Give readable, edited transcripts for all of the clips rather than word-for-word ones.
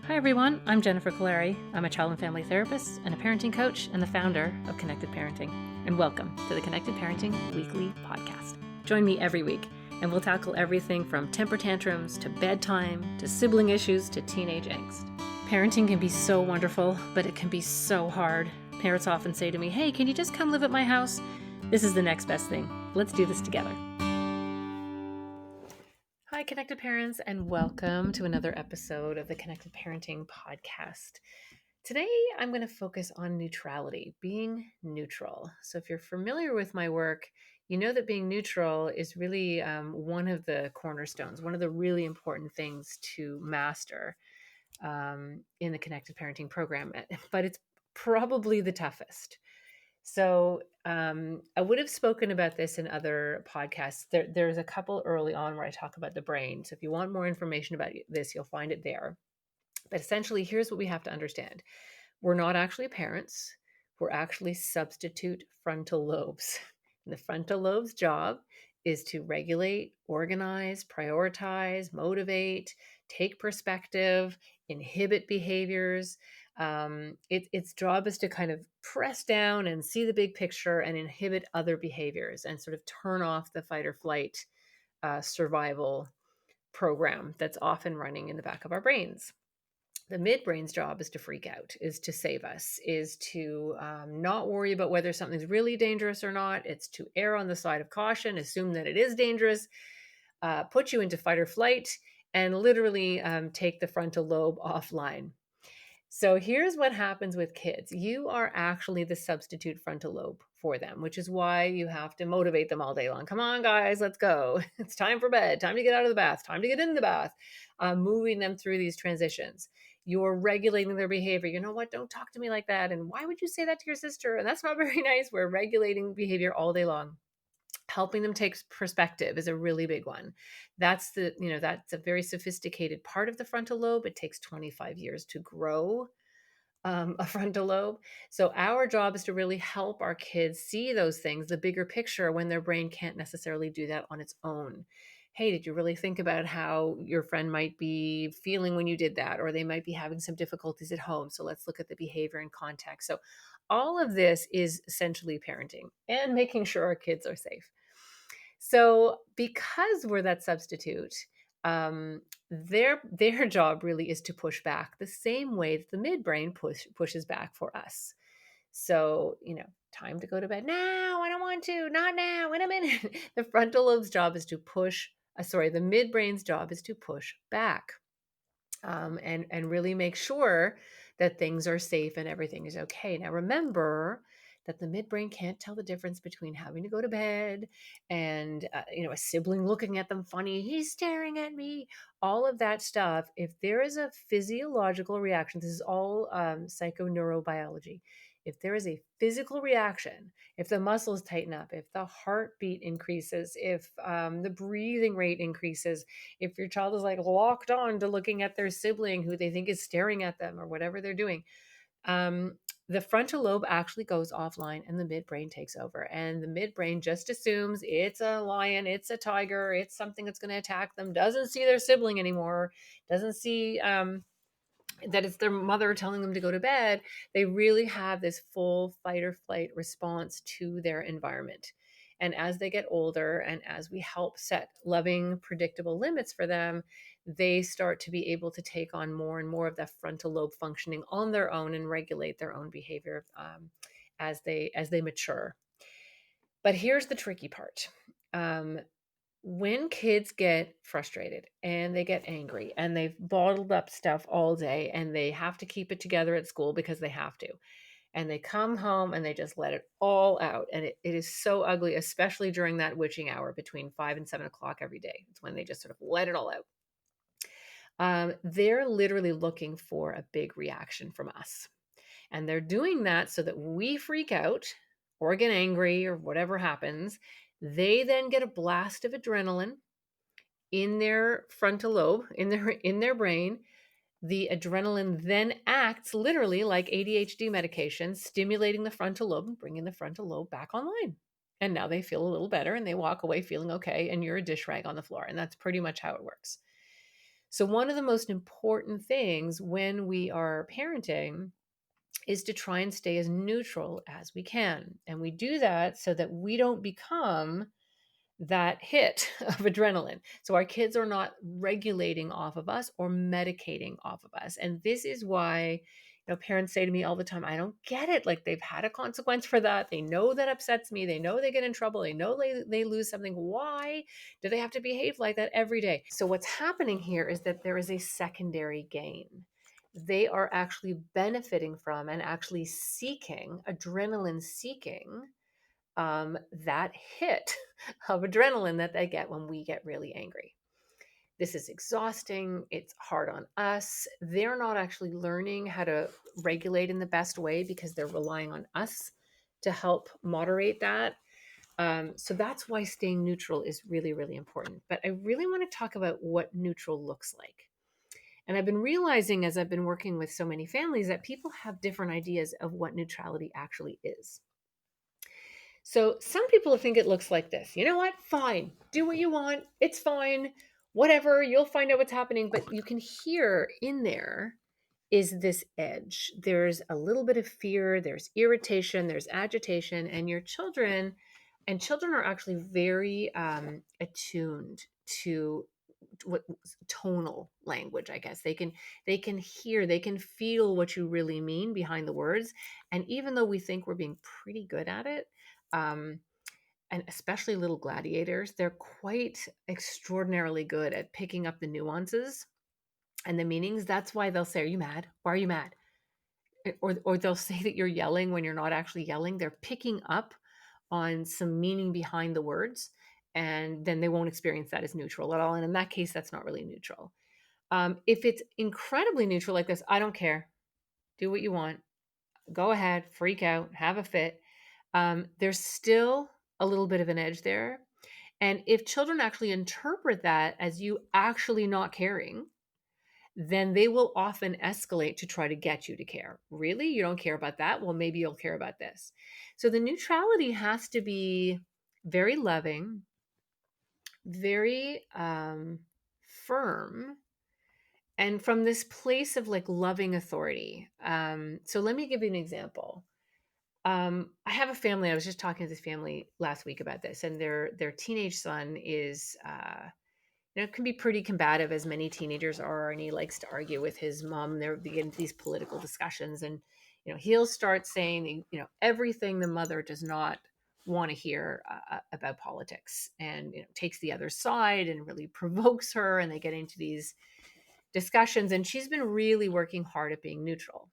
Hi everyone, I'm Jennifer Colari. I'm a child and family therapist and a parenting coach and the founder of Connected Parenting. And welcome to the Connected Parenting Weekly Podcast. Join me every week and we'll tackle everything from temper tantrums to bedtime to sibling issues to teenage angst. Parenting can be so wonderful, but it can be so hard. Parents often say to me, "Hey, can you just come live at my house?" This is the next best thing. Let's do this together. Hi, Connected Parents, and welcome to another episode of the Connected Parenting Podcast. Today, I'm going to focus on neutrality, being neutral. So, if you're familiar with my work, you know that being neutral is really one of the cornerstones, one of the really important things to master in the Connected Parenting program, but it's probably the toughest. So I would have spoken about this in other podcasts. There's a couple early on where I talk about the brain. So if you want more information about this, you'll find it there. But essentially, here's what we have to understand. We're not actually parents. We're actually substitute frontal lobes. And the frontal lobe's job is to regulate, organize, prioritize, motivate, take perspective, inhibit behaviors. Its job is to kind of press down and see the big picture and inhibit other behaviors and sort of turn off the fight or flight survival program that's often running in the back of our brains. The midbrain's job is to freak out, is to save us, is to not worry about whether something's really dangerous or not. It's to err on the side of caution, assume that it is dangerous, put you into fight or flight, and literally take the frontal lobe offline. So here's what happens with kids. You are actually the substitute frontal lobe for them, which is why you have to motivate them all day long. Come on, guys, let's go. It's time for bed, time to get out of the bath, time to get in the bath, moving them through these transitions. You're regulating their behavior. You know what? Don't talk to me like that. And why would you say that to your sister? And that's not very nice. We're regulating behavior all day long. Helping them take perspective is a really big one. That's a very sophisticated part of the frontal lobe. It takes 25 years to grow a frontal lobe. So our job is to really help our kids see those things, the bigger picture, when their brain can't necessarily do that on its own. Hey, did you really think about how your friend might be feeling when you did that? Or they might be having some difficulties at home. So let's look at the behavior and context. So all of this is essentially parenting and making sure our kids are safe. So because we're that substitute, their job really is to push back the same way that the midbrain pushes back for us. So, time to go to bed. No, I don't want to. Not now. In a minute. The frontal lobe's job is to the midbrain's job is to push back. And really make sure that things are safe and everything is okay. Now, remember that the midbrain can't tell the difference between having to go to bed and a sibling looking at them funny. He's staring at me. All of that stuff. If there is a physiological reaction, this is all psychoneurobiology. If there is a physical reaction, if the muscles tighten up, if the heartbeat increases, if the breathing rate increases, if your child is like locked on to looking at their sibling who they think is staring at them or whatever they're doing, the frontal lobe actually goes offline and the midbrain takes over. And the midbrain just assumes it's a lion, it's a tiger, it's something that's going to attack them, doesn't see their sibling anymore, doesn't see that it's their mother telling them to go to bed. They really have this full fight or flight response to their environment. And as they get older and as we help set loving, predictable limits for them, they start to be able to take on more and more of that frontal lobe functioning on their own and regulate their own behavior as they mature. But here's the tricky part. When kids get frustrated and they get angry and they've bottled up stuff all day and they have to keep it together at school because they have to, and they come home and they just let it all out, and it is so ugly, especially during that witching hour between 5 and 7 o'clock every day. It's when they just sort of let it all out. They're literally looking for a big reaction from us, and they're doing that so that we freak out or get angry or whatever happens. They then get a blast of adrenaline in their frontal lobe, in their brain. The adrenaline then acts literally like ADHD medication, stimulating the frontal lobe and bringing the frontal lobe back online. And now they feel a little better and they walk away feeling okay, and you're a dish rag on the floor. And that's pretty much how it works. So, one of the most important things when we are parenting is to try and stay as neutral as we can. And we do that so that we don't become that hit of adrenaline. So our kids are not regulating off of us or medicating off of us. And this is why, parents say to me all the time, I don't get it. Like they've had a consequence for that. They know that upsets me. They know they get in trouble. They know they lose something. Why do they have to behave like that every day? So what's happening here is that there is a secondary gain. They are actually benefiting from and actually seeking, adrenaline seeking, that hit of adrenaline that they get when we get really angry. This is exhausting. It's hard on us. They're not actually learning how to regulate in the best way because they're relying on us to help moderate that. So that's why staying neutral is really, really important. But I really want to talk about what neutral looks like. And I've been realizing as I've been working with so many families that people have different ideas of what neutrality actually is. So some people think it looks like this. You know what? Fine. Do what you want. It's fine. Whatever. You'll find out what's happening. But you can hear in there is this edge. There's a little bit of fear, there's irritation, there's agitation, and your children are actually very attuned to what tonal language, I guess. They can hear, they can feel what you really mean behind the words. And even though we think we're being pretty good at it, um, and especially little gladiators, they're quite extraordinarily good at picking up the nuances and the meanings. That's why they'll say, "Are you mad? Why are you mad?" Or they'll say that you're yelling when you're not actually yelling. They're picking up on some meaning behind the words, and then they won't experience that as neutral at all. And in that case, that's not really neutral. If it's incredibly neutral like this, I don't care. Do what you want. Go ahead, freak out, have a fit. There's still a little bit of an edge there. And if children actually interpret that as you actually not caring, then they will often escalate to try to get you to care. Really? You don't care about that? Well, maybe you'll care about this. So the neutrality has to be very loving, very firm, and from this place of like loving authority. So let me give you an example. I have a family. I was just talking to this family last week about this, and their teenage son is can be pretty combative, as many teenagers are, and he likes to argue with his mom. They're beginning these political discussions, and he'll start saying everything the mother does not want to hear about politics, and takes the other side and really provokes her, and they get into these discussions. And she's been really working hard at being neutral.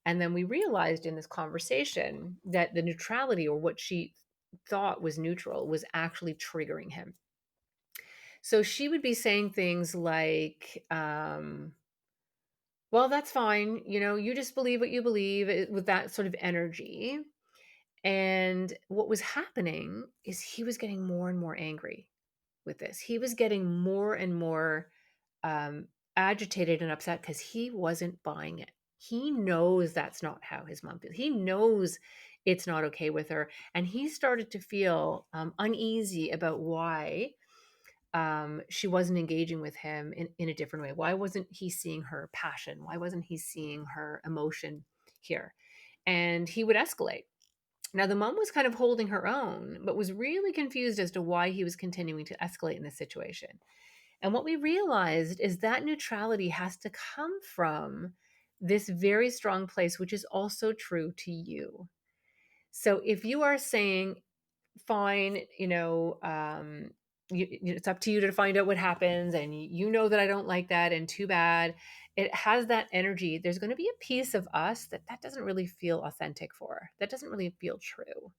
And then we realized in this conversation that the neutrality, or what she thought was neutral, was actually triggering him. So she would be saying things like, well, that's fine. You just believe what you believe, with that sort of energy. And what was happening is he was getting more and more angry with this. He was getting more and more um, agitated and upset because he wasn't buying it. He knows that's not how his mom feels. He knows it's not okay with her. And he started to feel uneasy about why she wasn't engaging with him in a different way. Why wasn't he seeing her passion? Why wasn't he seeing her emotion here? And he would escalate. Now, the mom was kind of holding her own, but was really confused as to why he was continuing to escalate in this situation. And what we realized is that neutrality has to come from this very strong place, which is also true to you. So if you are saying, fine, it's up to you to find out what happens, and you know that I don't like that, and too bad. It has that energy. There's going to be a piece of us that doesn't really feel authentic for, that doesn't really feel true.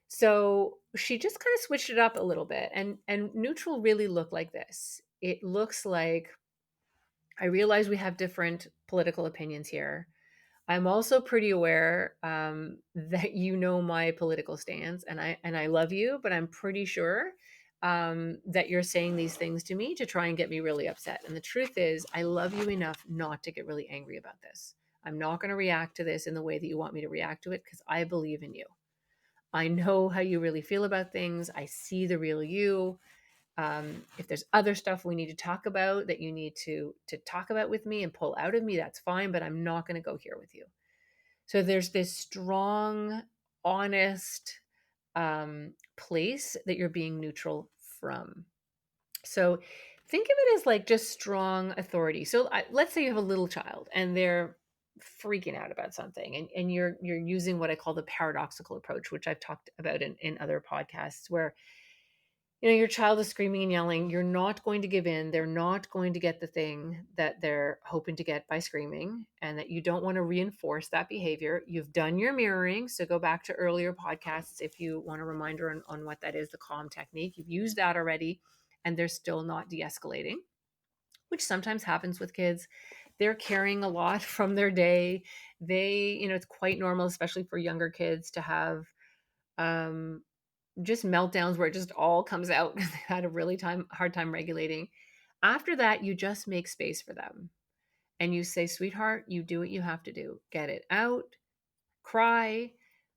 So she just kind of switched it up a little bit, and neutral really looked like this. It looks like, I realize we have different political opinions here. I'm also pretty aware that you know my political stance, and I love you, but I'm pretty sure that you're saying these things to me to try and get me really upset. And the truth is, I love you enough not to get really angry about this. I'm not going to react to this in the way that you want me to react to it, because I believe in you. I know how you really feel about things. I see the real you. If there's other stuff we need to talk about that you need to talk about with me and pull out of me, that's fine, but I'm not going to go here with you. So there's this strong, honest place that you're being neutral from. So think of it as like just strong authority. So let's say you have a little child and they're freaking out about something, and you're using what I call the paradoxical approach, which I've talked about in other podcasts, where your child is screaming and yelling. You're not going to give in. They're not going to get the thing that they're hoping to get by screaming, and that you don't want to reinforce that behavior. You've done your mirroring. So go back to earlier podcasts if you want a reminder on what that is, the calm technique. You've used that already, and they're still not de escalating, which sometimes happens with kids. They're carrying a lot from their day. It's quite normal, especially for younger kids, to have um, just meltdowns where it just all comes out because they had a really hard time regulating. After that, you just make space for them and you say, sweetheart, you do what you have to do. Get it out, cry,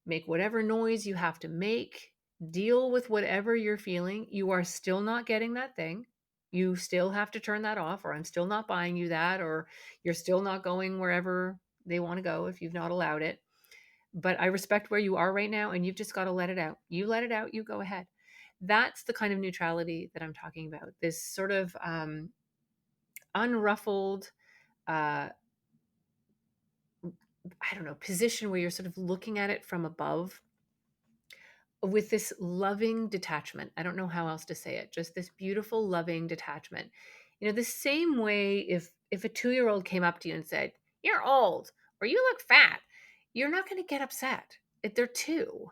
make whatever noise you have to make, deal with whatever you're feeling. You are still not getting that thing. You still have to turn that off, or I'm still not buying you that, or you're still not going wherever they want to go if you've not allowed it. But I respect where you are right now, and you've just got to let it out. You let it out, you go ahead. That's the kind of neutrality that I'm talking about. This sort of unruffled, uh, I don't know, position where you're sort of looking at it from above with this loving detachment. I don't know how else to say it. Just this beautiful, loving detachment. The same way if a 2-year-old came up to you and said, "You're old," or "You look fat," you're not going to get upset. They're two,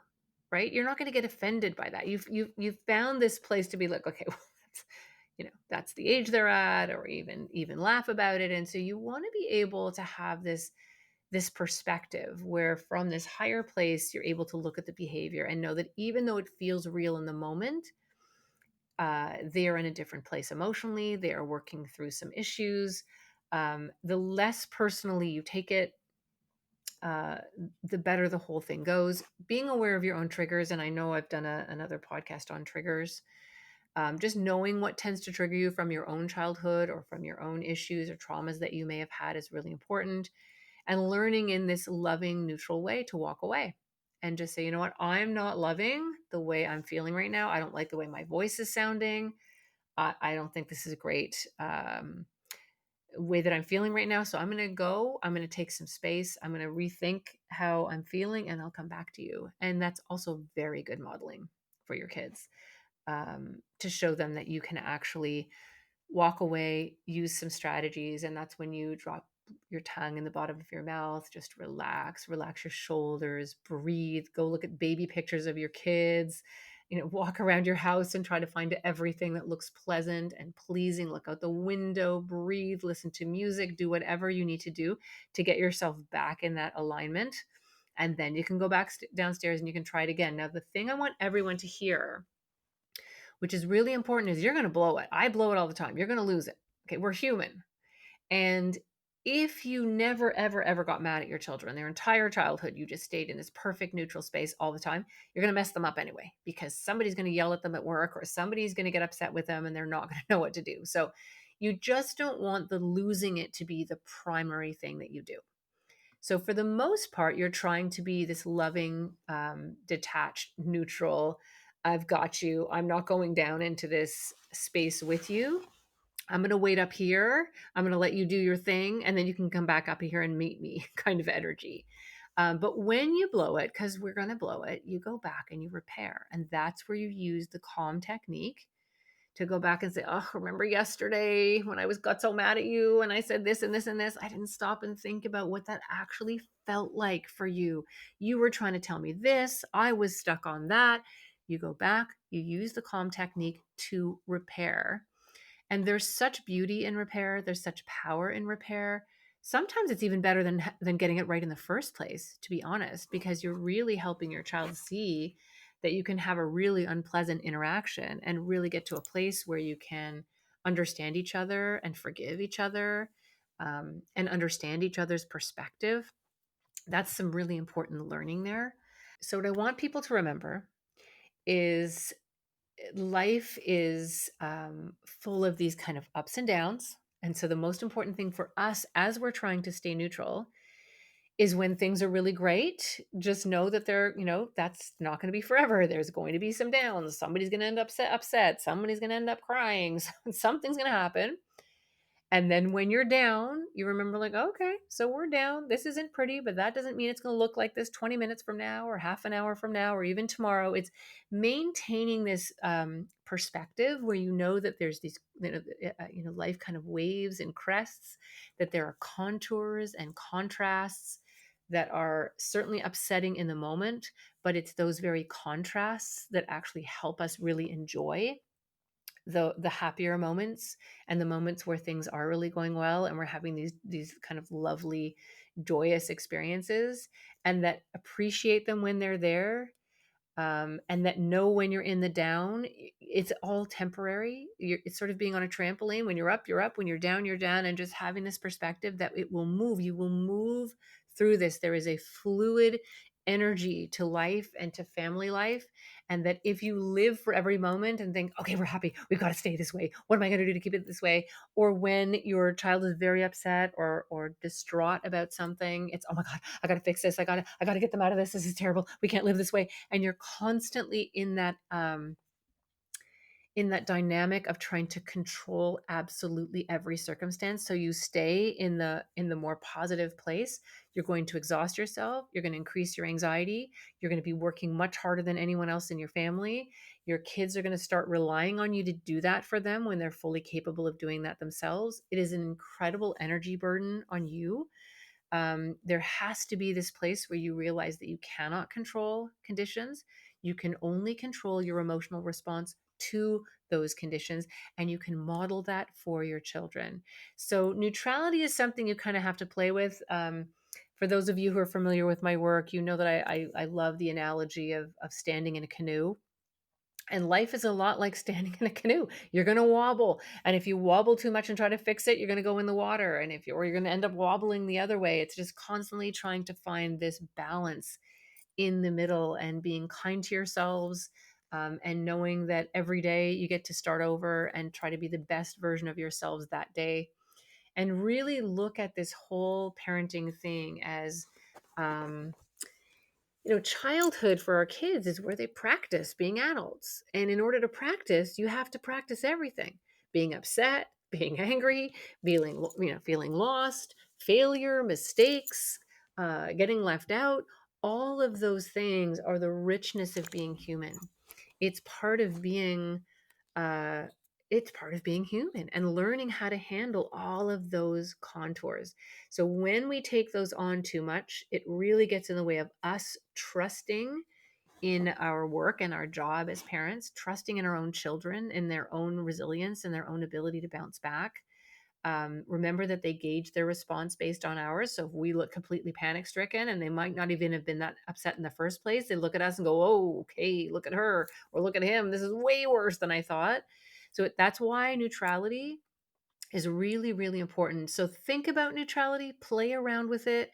right? You're not going to get offended by that. You've found this place to be like, okay, well, that's the age they're at, or even laugh about it. And so you want to be able to have this perspective where from this higher place you're able to look at the behavior and know that even though it feels real in the moment, they are in a different place emotionally. They are working through some issues. The less personally you take it, uh, the better the whole thing goes. Being aware of your own triggers, and I know I've done another podcast on triggers. Just knowing what tends to trigger you from your own childhood or from your own issues or traumas that you may have had is really important. And learning in this loving, neutral way to walk away and just say, you know what, I'm not loving the way I'm feeling right now. I don't like the way my voice is sounding. I don't think this is a great way that I'm feeling right now. So I'm going to go. I'm going to take some space. I'm going to rethink how I'm feeling, and I'll come back to you. And that's also very good modeling for your kids, to show them that you can actually walk away, use some strategies. And that's when you drop your tongue in the bottom of your mouth, just relax your shoulders, breathe, go look at baby pictures of your kids, walk around your house and try to find everything that looks pleasant and pleasing. Look out the window, breathe, listen to music, do whatever you need to do to get yourself back in that alignment. And then you can go back downstairs and you can try it again. Now, the thing I want everyone to hear, which is really important, is you're going to blow it. I blow it all the time. You're going to lose it. Okay, we're human. And if you never, ever, ever got mad at your children, their entire childhood, you just stayed in this perfect neutral space all the time, you're going to mess them up anyway, because somebody's going to yell at them at work, or somebody's going to get upset with them and they're not going to know what to do. So you just don't want the losing it to be the primary thing that you do. So for the most part, you're trying to be this loving, detached, neutral. I've got you. I'm not going down into this space with you. I'm going to wait up here. I'm going to let you do your thing, and then you can come back up here and meet me kind of energy. But when you blow it, because we're going to blow it, you go back and you repair. And that's where you use the calm technique to go back and say, oh, remember yesterday when got so mad at you and I said this and this and this? I didn't stop and think about what that actually felt like for you. You were trying to tell me this. I was stuck on that. You go back, you use the calm technique to repair. And there's such beauty in repair. There's such power in repair. Sometimes it's even better than getting it right in the first place, to be honest, because you're really helping your child see that you can have a really unpleasant interaction and really get to a place where you can understand each other and forgive each other, and understand each other's perspective. That's some really important learning there. So, what I want people to remember is life is full of these kind of ups and downs. And so the most important thing for us as we're trying to stay neutral is when things are really great, just know that that's not going to be forever. There's going to be some downs. Somebody's going to end up upset. Somebody's going to end up crying. Something's going to happen. And then when you're down, you remember, like, okay, so we're down. This isn't pretty, but that doesn't mean it's going to look like this 20 minutes from now or half an hour from now or even tomorrow. It's maintaining this perspective where you know that there's these, life kind of waves and crests, that there are contours and contrasts that are certainly upsetting in the moment, but it's those very contrasts that actually help us really enjoy the happier moments and the moments where things are really going well and we're having these kind of lovely joyous experiences, and that appreciate them when they're there, and that know when you're in the down, it's all temporary. It's sort of being on a trampoline. When you're up, you're up. When you're down, you're down. And just having this perspective that it will move. You will move through this. There is a fluid energy to life and to family life. And that if you live for every moment and think, okay, we're happy, we've got to stay this way. What am I going to do to keep it this way? Or when your child is very upset or distraught about something, it's, oh my God, I got to fix this. I got to get them out of this. This is terrible. We can't live this way. And you're constantly in that dynamic of trying to control absolutely every circumstance. So you stay in the more positive place. You're going to exhaust yourself. You're going to increase your anxiety. You're going to be working much harder than anyone else in your family. Your kids are going to start relying on you to do that for them when they're fully capable of doing that themselves. It is an incredible energy burden on you. There has to be this place where you realize that you cannot control conditions. You can only control your emotional response to those conditions, and you can model that for your children. So, neutrality is something you kind of have to play with. For those of you who are familiar with my work, you know that I love the analogy of standing in a canoe. And life is a lot like standing in a canoe. You're going to wobble. And if you wobble too much and try to fix it, you're going to go in the water. And or you're going to end up wobbling the other way. It's just constantly trying to find this balance in the middle and being kind to yourselves, and knowing that every day you get to start over and try to be the best version of yourselves that day. And really look at this whole parenting thing as, um, childhood for our kids is where they practice being adults. And in order to practice, you have to practice everything: being upset, being angry, feeling lost, failure, mistakes, getting left out. All of those things are the richness of being human. It's part of being uh, it's part of being human and learning how to handle all of those contours. So when we take those on too much, it really gets in the way of us trusting in our work and our job as parents, trusting in our own children, in their own resilience and their own ability to bounce back. Remember that they gauge their response based on ours. So if we look completely panic stricken and they might not even have been that upset in the first place, they look at us and go, oh, okay, look at her or look at him. This is way worse than I thought. So that's why neutrality is really, really important. So think about neutrality, play around with it.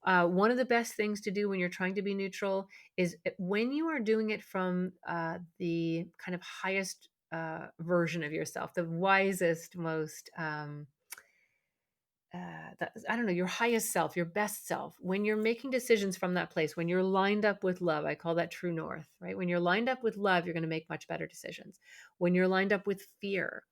One of the best things to do when you're trying to be neutral is when you are doing it from the kind of highest version of yourself, the wisest, most I don't know, your highest self, your best self, when you're making decisions from that place, when you're lined up with love. I call that true north, right? When you're lined up with love, you're going to make much better decisions. When you're lined up with fear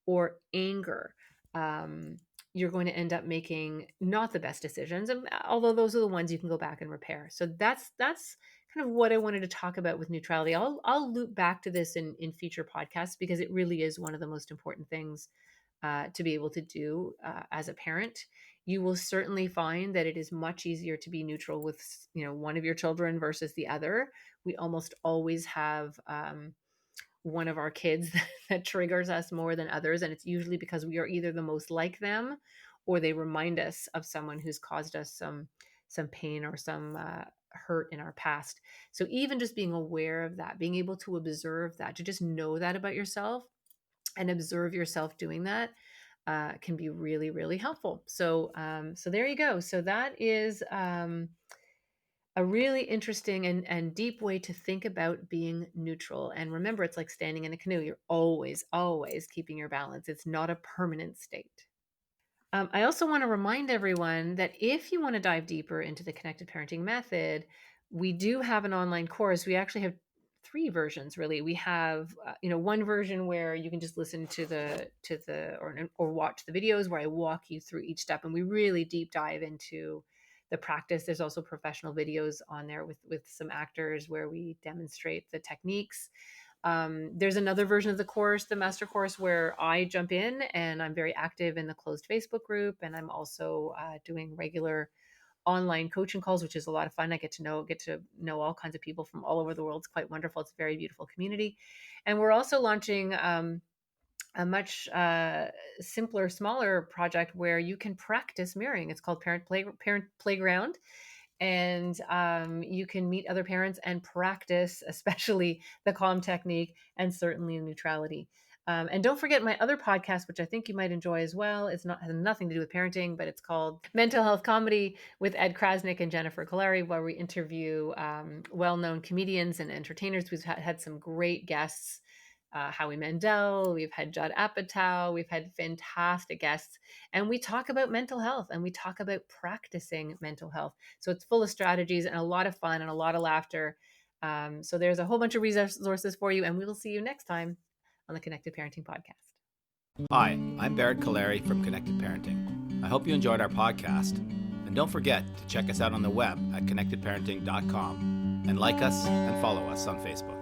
or anger, um, you're going to end up making not the best decisions. And although those are the ones you can go back and repair. So that's kind of what I wanted to talk about with neutrality. I'll loop back to this in future podcasts because it really is one of the most important things to be able to do as a parent. You will certainly find that it is much easier to be neutral with one of your children versus the other. We almost always have one of our kids that triggers us more than others, and it's usually because we are either the most like them or they remind us of someone who's caused us some pain or some hurt in our past. So even just being aware of that, being able to observe that, to just know that about yourself and observe yourself doing that, can be really, really helpful. So there you go. So that is a really interesting and deep way to think about being neutral. And remember, it's like standing in a canoe. You're always, always keeping your balance. It's not a permanent state. I also want to remind everyone that if you want to dive deeper into the connected parenting method, we do have an online course. We actually have three versions, really. We have, one version where you can just listen to or watch the videos where I walk you through each step, and we really deep dive into the practice. There's also professional videos on there with some actors where we demonstrate the techniques. There's another version of the course, the master course, where I jump in and I'm very active in the closed Facebook group. And I'm also doing regular online coaching calls, which is a lot of fun. I get to know all kinds of people from all over the world. It's quite wonderful. It's a very beautiful community. And we're also launching a much simpler, smaller project where you can practice mirroring. It's called Parent Playground, and you can meet other parents and practice, especially the calm technique and certainly neutrality. And don't forget my other podcast, which I think you might enjoy as well. Has nothing to do with parenting, but it's called Mental Health Comedy with Ed Krasnick and Jennifer Colari, where we interview well-known comedians and entertainers. We've had some great guests. Howie Mandel, we've had Judd Apatow, we've had fantastic guests, and we talk about mental health and we talk about practicing mental health. So it's full of strategies and a lot of fun and a lot of laughter. So there's a whole bunch of resources for you, and we will see you next time on the Connected Parenting Podcast. Hi, I'm Barrett Kaleri from Connected Parenting. I hope you enjoyed our podcast, and don't forget to check us out on the web at connectedparenting.com and like us and follow us on Facebook.